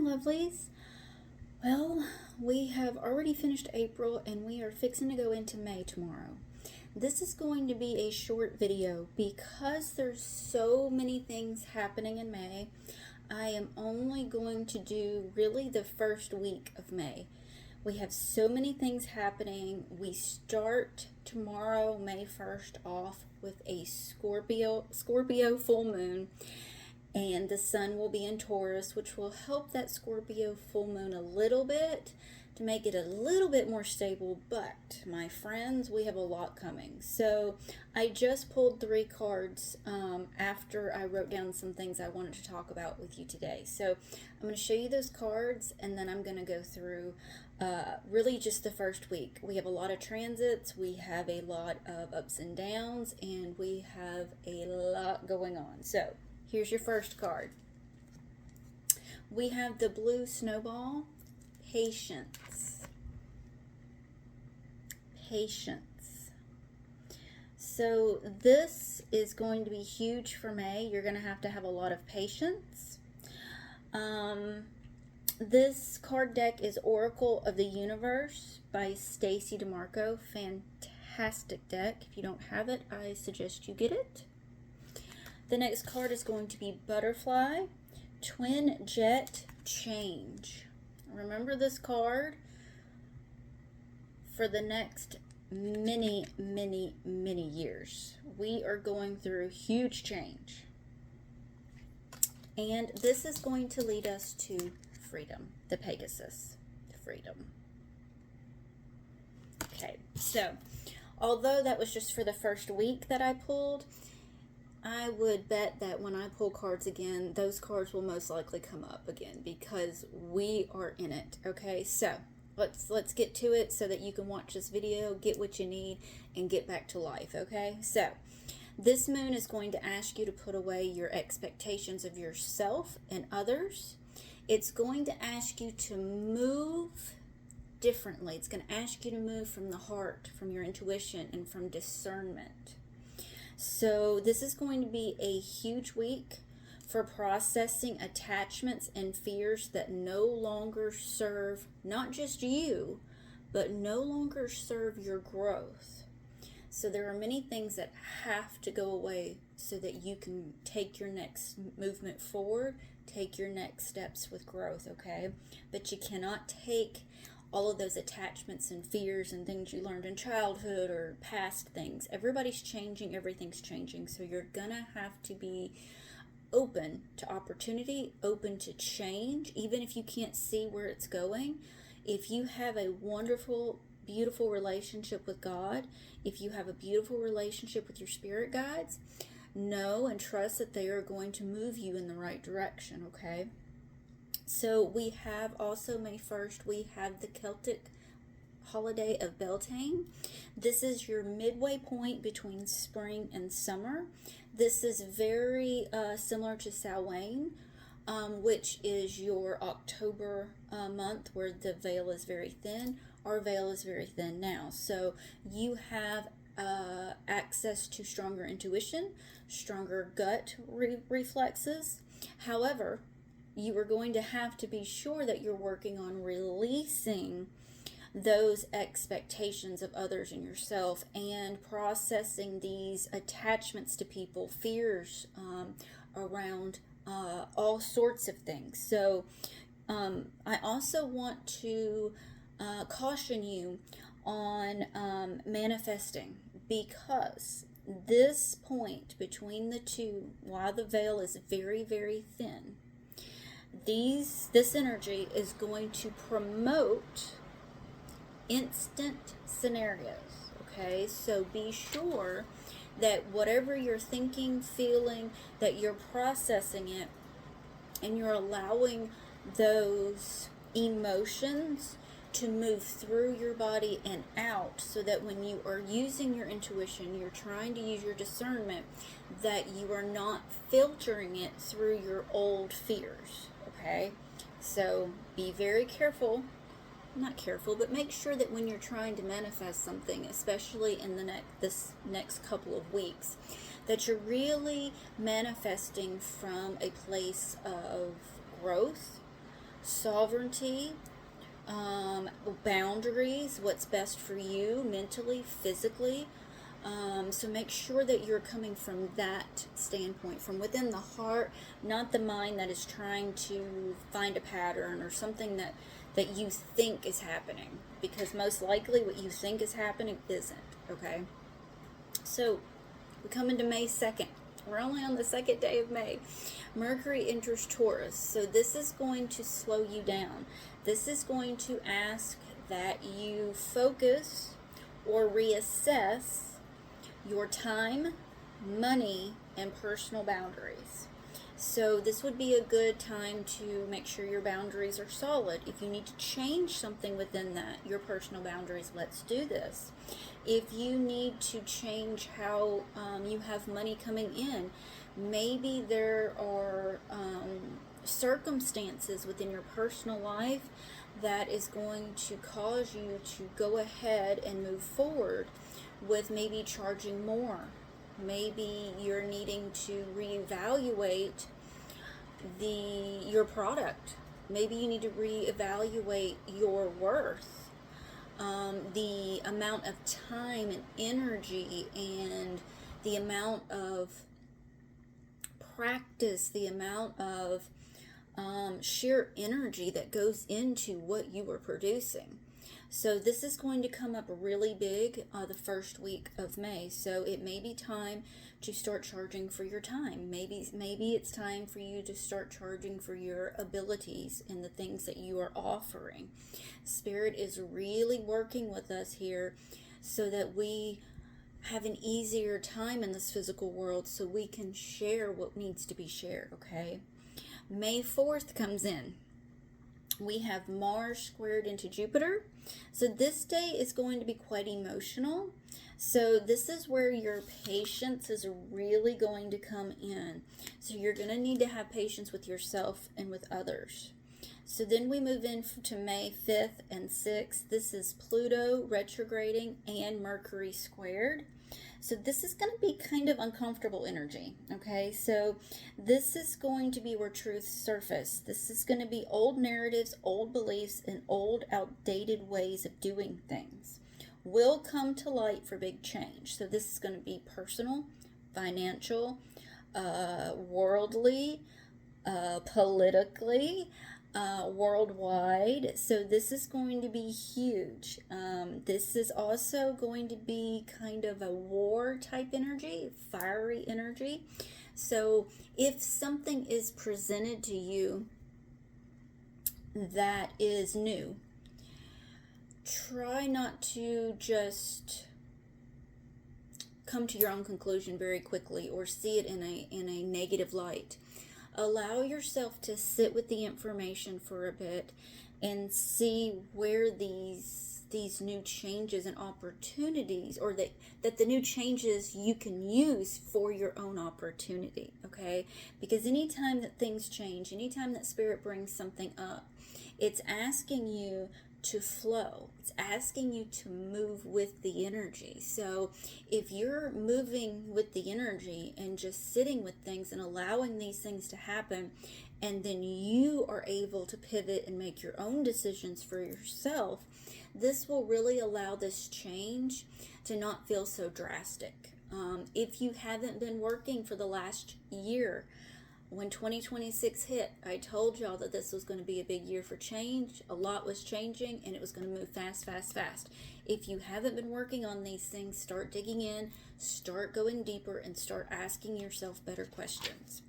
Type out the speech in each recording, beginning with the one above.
lovelies. Well, we have already finished April and we are fixing to go into May tomorrow. This is going to be a short video because there's so many things happening in May. I am only going to do really the first week of May. We have so many things happening. We start tomorrow, May 1st, off with a Scorpio full moon. And the sun will be in Taurus, which will help that Scorpio full moon a little bit to make it a little bit more stable. But my friends, we have a lot coming. So I just pulled 3 cards after I wrote down some things I wanted to talk about with you today. So I'm going to show you those cards, and then I'm going to go through really just the first week. We have a lot of transits, we have a lot of ups and downs, and we have a lot going on. So here's your first card. We have the blue snowball, patience. Patience. So this is going to be huge for May. You're going to have a lot of patience. This card deck is Oracle of the Universe by Stacy DeMarco. Fantastic deck. If you don't have it, I suggest you get it. The next card is going to be Butterfly, Twin Jet Change. Remember this card for the next many years. We are going through huge change. And this is going to lead us to freedom, the Pegasus, freedom. Okay, so although that was just for the first week that I pulled, I would bet that when I pull cards again, those cards will most likely come up again because we are in it. Okay, so let's get to it so that you can watch this video, get what you need, and get back to life. Okay, so this moon is going to ask you to put away your expectations of yourself and others. It's going to ask you to move differently. It's going to ask you to move from the heart, from your intuition, and from discernment. So this is going to be a huge week for processing attachments and fears that no longer serve not just you, but no longer serve your growth. So there are many things that have to go away so that you can take your next movement forward, take your next steps with growth, okay? But you cannot take all of those attachments and fears and things you learned in childhood or past things. Everybody's changing, everything's changing. So you're gonna have to be open to opportunity, open to change, even if you can't see where it's going. If you have a wonderful, beautiful relationship with God, if you have a beautiful relationship with your spirit guides, know and trust that they are going to move you in the right direction, okay? So we have also May 1st, we have the Celtic holiday of Beltane. This is your midway point between spring and summer. This is very similar to Samhain, which is your October month where the veil is very thin. Our veil is very thin now. So you have access to stronger intuition, stronger gut reflexes. However, you are going to have to be sure that you're working on releasing those expectations of others and yourself and processing these attachments to people, fears around all sorts of things. So I also want to caution you on manifesting, because this point between the two, while the veil is very thin, this energy is going to promote instant scenarios, okay? So be sure that whatever you're thinking, feeling, that you're processing it and you're allowing those emotions to move through your body and out, so that when you are using your intuition, you're trying to use your discernment, that you are not filtering it through your old fears, okay? So be very careful, not careful, but make sure that when you're trying to manifest something, especially in this next couple of weeks, that you're really manifesting from a place of growth, sovereignty, boundaries, what's best for you mentally, physically. So make sure that you're coming from that standpoint, from within the heart, not the mind that is trying to find a pattern or something that you think is happening, because most likely what you think is happening isn't, okay? So we come into May 2nd. We're only on the second day of May. Mercury enters Taurus. So this is going to slow you down. This is going to ask that you focus or reassess your time, money, and personal boundaries. So this would be a good time to make sure your boundaries are solid. If you need to change something within that, your personal boundaries, let's do this. If you need to change how you have money coming in, maybe there are circumstances within your personal life that is going to cause you to go ahead and move forward with maybe charging more. Maybe you're needing to reevaluate your product. Maybe you need to reevaluate your worth. The amount of time and energy and the amount of practice, the amount of sheer energy that goes into what you are producing. So this is going to come up really big the first week of May. So it may be time to start charging for your time. Maybe it's time for you to start charging for your abilities and the things that you are offering. Spirit is really working with us here so that we have an easier time in this physical world, so we can share what needs to be shared, okay? May 4th comes in. We have Mars squared into Jupiter. So this day is going to be quite emotional. So this is where your patience is really going to come in. So you're going to need to have patience with yourself and with others. So then we move into May 5th and 6th. This is Pluto retrograding and Mercury squared. So this is going to be kind of uncomfortable energy, okay? So this is going to be where truths surface. This is going to be old narratives, old beliefs, and old outdated ways of doing things will come to light for big change. So this is going to be personal, financial, worldly, politically, worldwide. So this is going to be huge. This is also going to be kind of a war type energy, fiery energy. So if something is presented to you that is new, try not to just come to your own conclusion very quickly or see it in a negative light. Allow yourself to sit with the information for a bit and see where these new changes and opportunities, or that the new changes you can use for your own opportunity, okay? Because anytime that things change, anytime that Spirit brings something up, it's asking you to flow. It's asking you to move with the energy. So if you're moving with the energy and just sitting with things and allowing these things to happen, and then you are able to pivot and make your own decisions for yourself, this will really allow this change to not feel so drastic. If you haven't been working for the last year, when 2026 hit, I told y'all that this was going to be a big year for change. A lot was changing, and it was going to move fast, fast, fast. If you haven't been working on these things, start digging in, start going deeper, and start asking yourself better questions.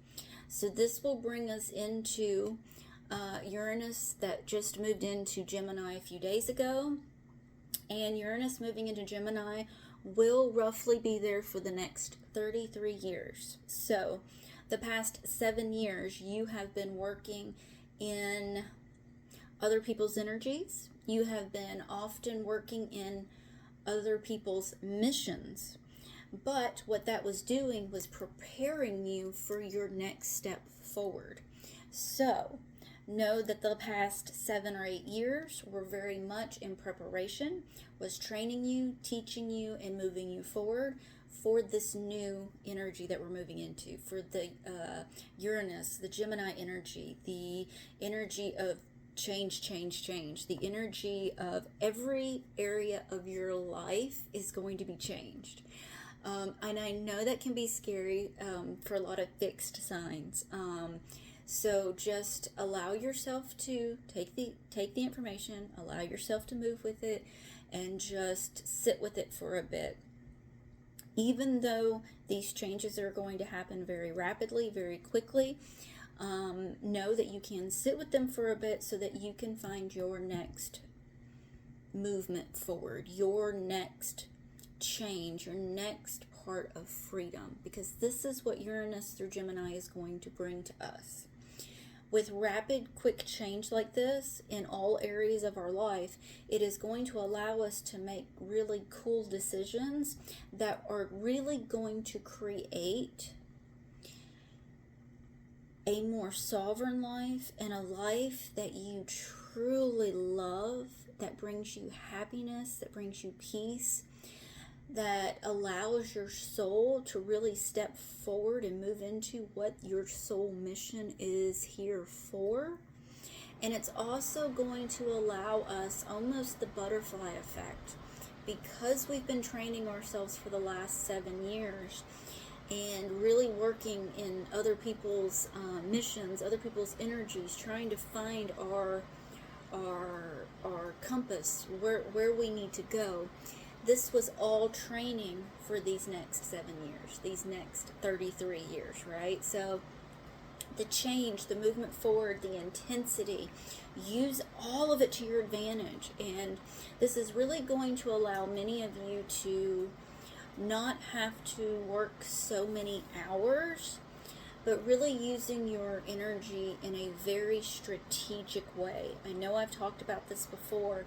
So this will bring us into Uranus that just moved into Gemini a few days ago. And Uranus moving into Gemini will roughly be there for the next 33 years. So the past 7 years, you have been working in other people's energies. You have been often working in other people's missions. But what that was doing was preparing you for your next step forward. So know that the past 7 or 8 years were very much in preparation, was training you, teaching you, and moving you forward for this new energy that we're moving into, for the Uranus, the Gemini energy, the energy of change, change, change. The energy of every area of your life is going to be changed. And I know that can be scary for a lot of fixed signs. So just allow yourself to take the information, allow yourself to move with it, and just sit with it for a bit. Even though these changes are going to happen very rapidly, very quickly, know that you can sit with them for a bit so that you can find your next movement forward, your next change, your next part of freedom, because this is what Uranus through Gemini is going to bring to us. With rapid, quick change like this in all areas of our life, it is going to allow us to make really cool decisions that are really going to create a more sovereign life and a life that you truly love, that brings you happiness, that brings you peace, that allows your soul to really step forward and move into what your soul mission is here for. And it's also going to allow us almost the butterfly effect, because we've been training ourselves for the last 7 years and really working in other people's missions, other people's energies, trying to find our compass, where we need to go. This was all training for these next 7 years, these next 33 years, right? So the change, the movement forward, the intensity, use all of it to your advantage. And this is really going to allow many of you to not have to work so many hours, but really using your energy in a very strategic way. I know I've talked about this before,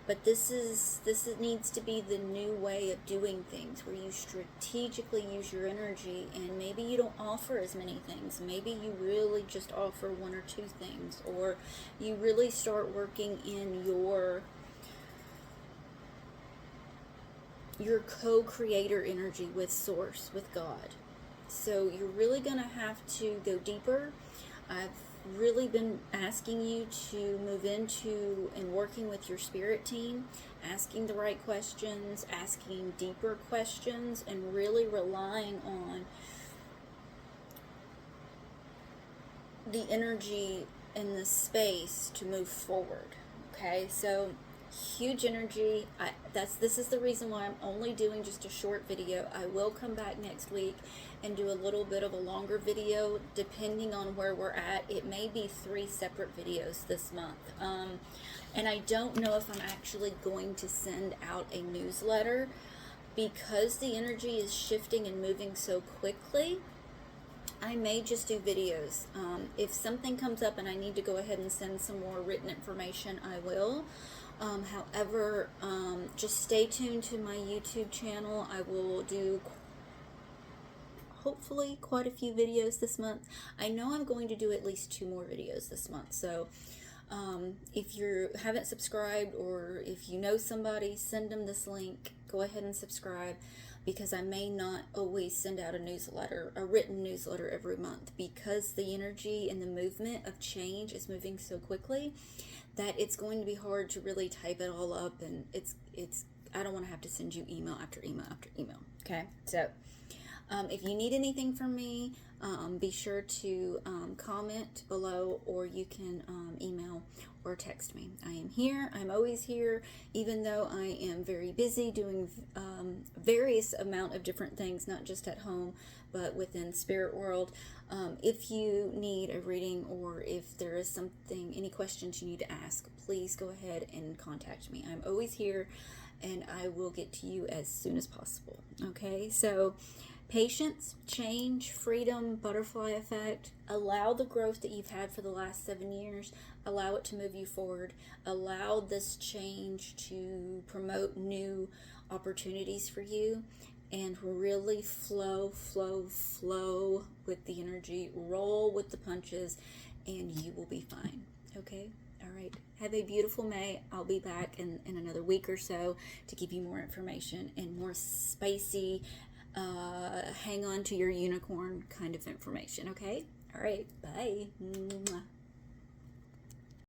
but this needs to be the new way of doing things, where you strategically use your energy, and maybe you don't offer as many things. Maybe you really just offer 1 or 2 things, or you really start working in your co-creator energy with Source, with God. So you're really going to have to go deeper. I've really been asking you to move into and working with your spirit team, asking the right questions, asking deeper questions, and really relying on the energy and the space to move forward. Okay, so huge energy. This is the reason why I'm only doing just a short video. I will come back next week and do a little bit of a longer video depending on where we're at. It may be 3 separate videos this month. And I don't know if I'm actually going to send out a newsletter, because the energy is shifting and moving so quickly. I may just do videos. If something comes up and I need to go ahead and send some more written information, I will. However, just stay tuned to my YouTube channel. I will do hopefully quite a few videos this month. I know I'm going to do at least 2 more videos this month. So if you haven't subscribed, or if you know somebody, send them this link. Go ahead and subscribe, because I may not always send out a newsletter, a written newsletter every month, because the energy and the movement of change is moving so quickly that it's going to be hard to really type it all up, and it's I don't want to have to send you email after email after email. Okay, so if you need anything from me, be sure to comment below, or you can email or text me. I am here. I'm always here, even though I am very busy doing various amount of different things, not just at home, but within spirit world. If you need a reading, or if there is something, any questions you need to ask, please go ahead and contact me. I'm always here, and I will get to you as soon as possible. Okay, so patience, change, freedom, butterfly effect. Allow the growth that you've had for the last 7 years. Allow it to move you forward. Allow this change to promote new opportunities for you, and really flow with the energy. Roll with the punches, and you will be fine. Okay? All right. Have a beautiful May. I'll be back in another week or so to give you more information and more spicy, hang on to your unicorn kind of information. Okay? All right. Bye. Mwah.